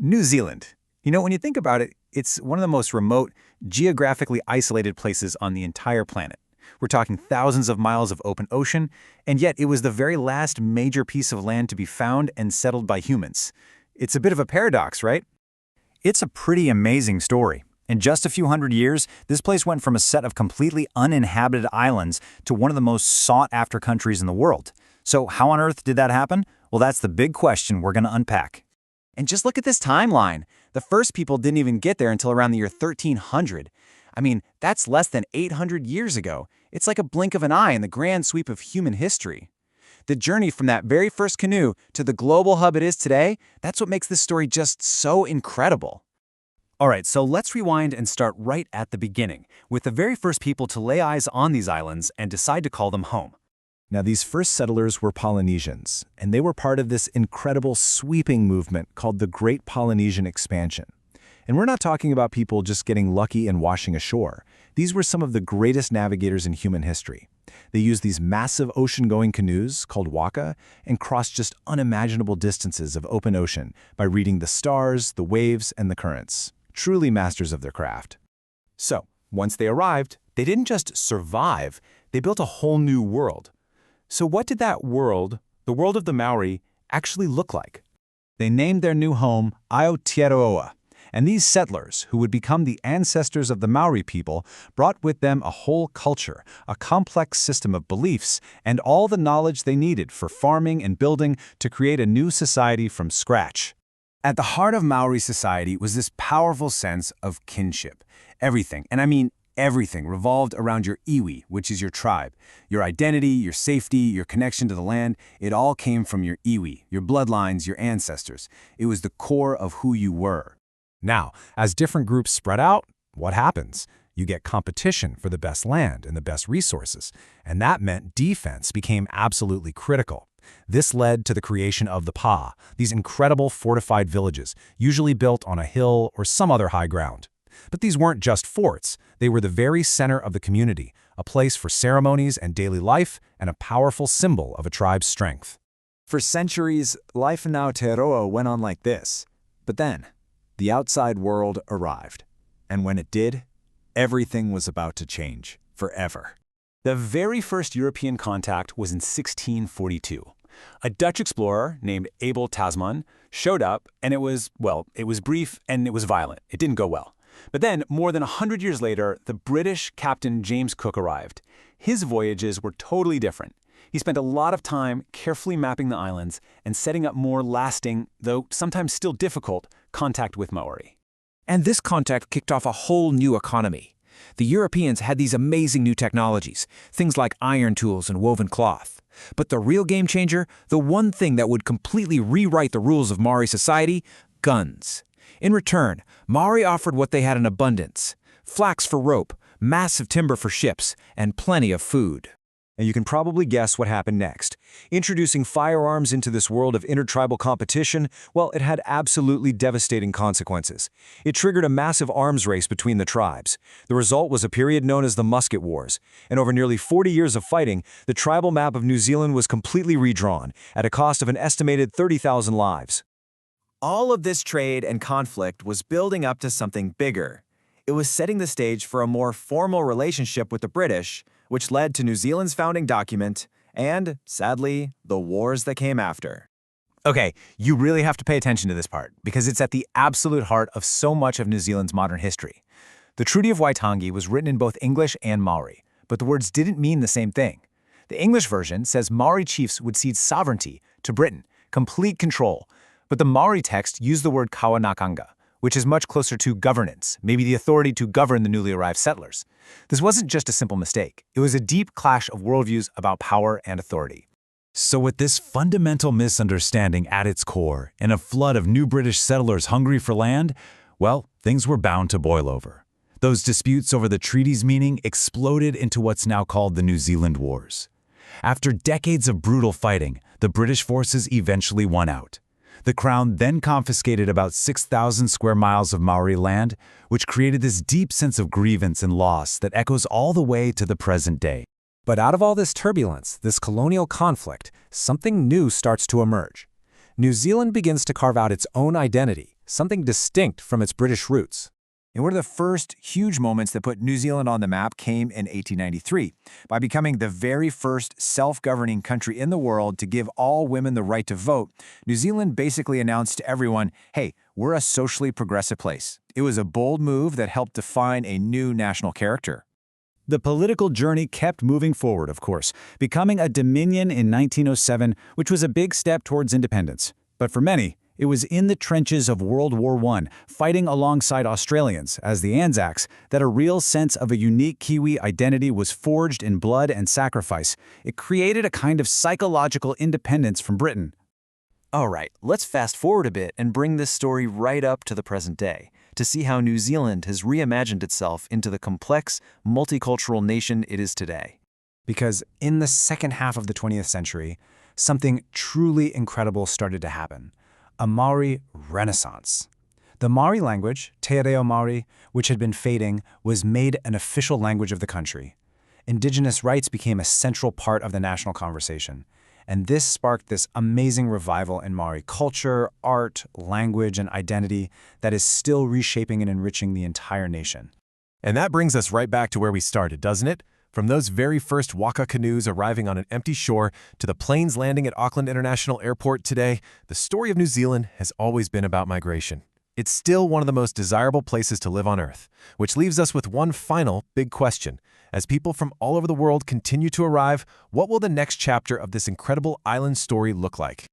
New Zealand. When you think about it, it's one of the most remote, geographically isolated places on the entire planet. We're talking thousands of miles of open ocean, and yet it was the very last major piece of land to be found and settled by humans. It's a bit of a paradox, right? It's a pretty amazing story. In just a few hundred years, this place went from a set of completely uninhabited islands to one of the most sought-after countries in the world. So how on earth did that happen? Well, that's the big question we're going to unpack. And just look at this timeline. The first people didn't even get there until around the year 1300. That's less than 800 years ago. It's like a blink of an eye in the grand sweep of human history. The journey from that very first canoe to the global hub it is today, that's what makes this story just so incredible. All right, so let's rewind and start right at the beginning, with the very first people to lay eyes on these islands and decide to call them home. Now, these first settlers were Polynesians, and they were part of this incredible sweeping movement called the Great Polynesian Expansion. And we're not talking about people just getting lucky and washing ashore. These were some of the greatest navigators in human history. They used these massive ocean-going canoes, called waka, and crossed just unimaginable distances of open ocean by reading the stars, the waves, and the currents. Truly masters of their craft. So, once they arrived, they didn't just survive, they built a whole new world. So what did that world, the world of the Maori, actually look like? They named their new home Aotearoa, and these settlers, who would become the ancestors of the Maori people, brought with them a whole culture, a complex system of beliefs, and all the knowledge they needed for farming and building to create a new society from scratch. At the heart of Maori society was this powerful sense of kinship. Everything, and I mean everything, revolved around your iwi, which is your tribe. Your identity, your safety, your connection to the land, it all came from your iwi, your bloodlines, your ancestors. It was the core of who you were. Now, as different groups spread out, what happens? You get competition for the best land and the best resources, and that meant defense became absolutely critical. This led to the creation of the pa, these incredible fortified villages, usually built on a hill or some other high ground. But these weren't just forts, they were the very center of the community, a place for ceremonies and daily life, and a powerful symbol of a tribe's strength. For centuries, life in Aotearoa went on like this. But then, the outside world arrived. And when it did, everything was about to change forever. The very first European contact was in 1642. A Dutch explorer named Abel Tasman showed up, and it was brief and it was violent. It didn't go well. But then, more than 100 years later, the British Captain James Cook arrived. His voyages were totally different. He spent a lot of time carefully mapping the islands and setting up more lasting, though sometimes still difficult, contact with Maori. And this contact kicked off a whole new economy. The Europeans had these amazing new technologies, things like iron tools and woven cloth. But the real game changer, the one thing that would completely rewrite the rules of Maori society, guns. In return, Maori offered what they had in abundance: flax for rope, massive timber for ships, and plenty of food. And you can probably guess what happened next. Introducing firearms into this world of intertribal competition, well, it had absolutely devastating consequences. It triggered a massive arms race between the tribes. The result was a period known as the Musket Wars. And over nearly 40 years of fighting, the tribal map of New Zealand was completely redrawn, at a cost of an estimated 30,000 lives. All of this trade and conflict was building up to something bigger. It was setting the stage for a more formal relationship with the British, which led to New Zealand's founding document and, sadly, the wars that came after. Okay, you really have to pay attention to this part, because it's at the absolute heart of so much of New Zealand's modern history. The Treaty of Waitangi was written in both English and Maori, but the words didn't mean the same thing. The English version says Maori chiefs would cede sovereignty to Britain, complete control, but the Maori text used the word kawanakanga, which is much closer to governance, maybe the authority to govern the newly arrived settlers. This wasn't just a simple mistake. It was a deep clash of worldviews about power and authority. So with this fundamental misunderstanding at its core, and a flood of new British settlers hungry for land, well, things were bound to boil over. Those disputes over the treaty's meaning exploded into what's now called the New Zealand Wars. After decades of brutal fighting, the British forces eventually won out. The Crown then confiscated about 6,000 square miles of Maori land, which created this deep sense of grievance and loss that echoes all the way to the present day. But out of all this turbulence, this colonial conflict, something new starts to emerge. New Zealand begins to carve out its own identity, something distinct from its British roots. And one of the first huge moments that put New Zealand on the map came in 1893, by becoming the very first self-governing country in the world to give all women the right to vote. New Zealand basically announced to everyone, hey, we're a socially progressive place. It was a bold move that helped define a new national character. The political journey kept moving forward, of course, becoming a dominion in 1907, which was a big step towards independence. But for many, it was in the trenches of World War I, fighting alongside Australians as the Anzacs, that a real sense of a unique Kiwi identity was forged in blood and sacrifice. It created a kind of psychological independence from Britain. All right, let's fast forward a bit and bring this story right up to the present day to see how New Zealand has reimagined itself into the complex, multicultural nation it is today. Because in the second half of the 20th century, something truly incredible started to happen. A Māori renaissance. The Māori language, Te Reo Māori, which had been fading, was made an official language of the country. Indigenous rights became a central part of the national conversation. And this sparked this amazing revival in Māori culture, art, language, and identity that is still reshaping and enriching the entire nation. And that brings us right back to where we started, doesn't it? From those very first waka canoes arriving on an empty shore to the planes landing at Auckland International Airport today, the story of New Zealand has always been about migration. It's still one of the most desirable places to live on Earth, which leaves us with one final big question. As people from all over the world continue to arrive, what will the next chapter of this incredible island story look like?